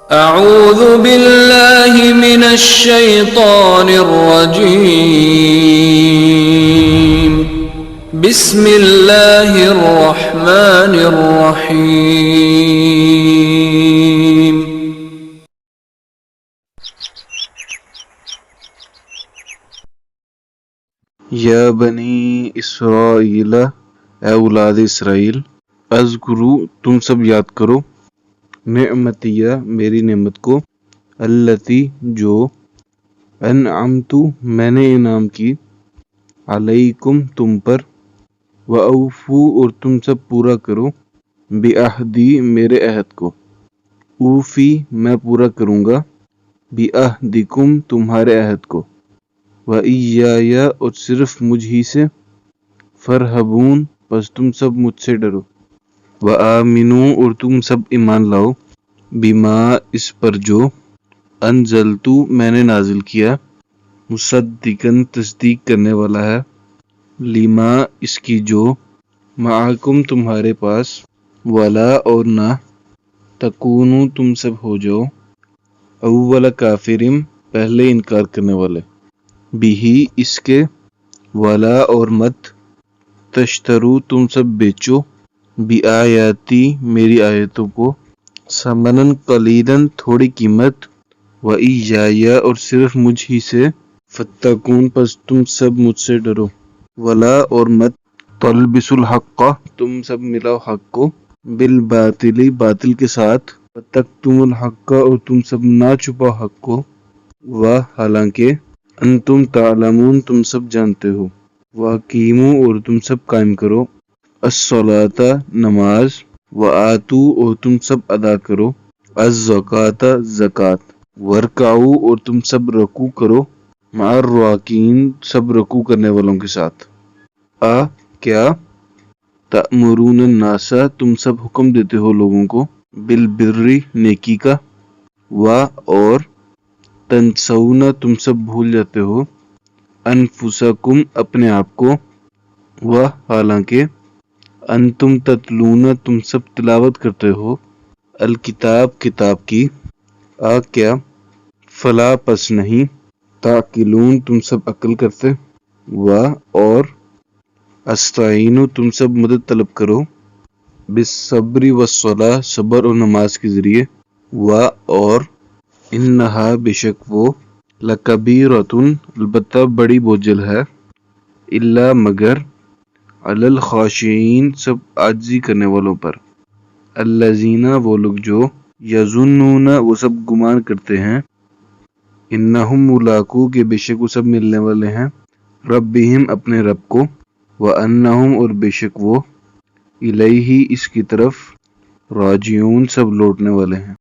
أعوذ بالله من الشيطان الرجيم بسم الله الرحمن الرحيم یا بنی اسرائیل، اے اولاد اسرائیل، اذکروا تم سب یاد کرو، نعمتیہ میری نعمت کو، التی جو، انعمت میں نے انعام کی، علیکم تم پر، واوفوا اور تم سب پورا کرو، بعہدی میرے عہد کو، اوفی میں پورا کروں گا، بعہدکم تمہارے عہد کو، وَإِيَّایَ اور صرف مجھ ہی سے، فَارْہَبُونَ پس تم سب مجھ سے ڈرو، وَآمِنُوا اور تم سب ایمان لاؤ، بِمَا اس پر جو، انزلتُ میں نے نازل کیا، مصدقاً تصدیق کرنے والا ہے، لما اس کی جو، معکم تمہارے پاس، ولا اور نہ، تکونوا تم سب ہو جاؤ، اول کافرم پہلے انکار کرنے والے، بھی اس کے، ولا اور مت، تشترو تم سب بیچو، بآیاتی میری آیتوں کو، ثمناً قلیلاً تھوڑی قیمت، وإیایا اور صرف مجھ ہی سے، فاتقون پس تم سب مجھ سے ڈرو، ولا اور مت، تلبسوا الحق تم سب ملاؤ حق کو، بالباطل باطل کے ساتھ، فتکتموا الحق اور تم سب نہ چھپاؤ حق کو، حالانکہ انتم تعلمون تم سب جانتے ہو، واقیموا اور تم سب قائم کرو، الصلاۃ نماز، وآتوا اور تم سب ادا کرو، الزکوٰۃ زکوٰۃ، ورکعوا اور تم سب رکوع کرو، مع الراکعین سب رکوع کرنے والوں کے ساتھ، کیا، تأمرون الناس تم سب حکم دیتے ہو لوگوں کو، بالبر نیکی کا، اور تنسون تم سب بھول جاتے ہو، انفسکم اپنے آپ کو، حالانکہ انتم تتلون تم سب تلاوت کرتے ہو، الکتاب کتاب کی، کیا، فلا پس نہیں، تعقلون تم سب عقل کرتے، اور استعین تم سب مدد طلب کرو، بالصبر والصلاۃ صبر اور نماز کے ذریعے، اور انہا بے شک وہ، لکبیرۃ البتہ بڑی بوجھل ہے، الا مگر، علی الخاشعین سب عاجزی کرنے والوں پر، الذین وہ لوگ جو، یظنون وہ سب گمان کرتے ہیں، انہم ملاقو کہ بے شک وہ سب ملنے والے ہیں، ربہم اپنے رب کو، وانہم اور بے شک وہ، الیہ اس کی طرف، راجعون سب لوٹنے والے ہیں۔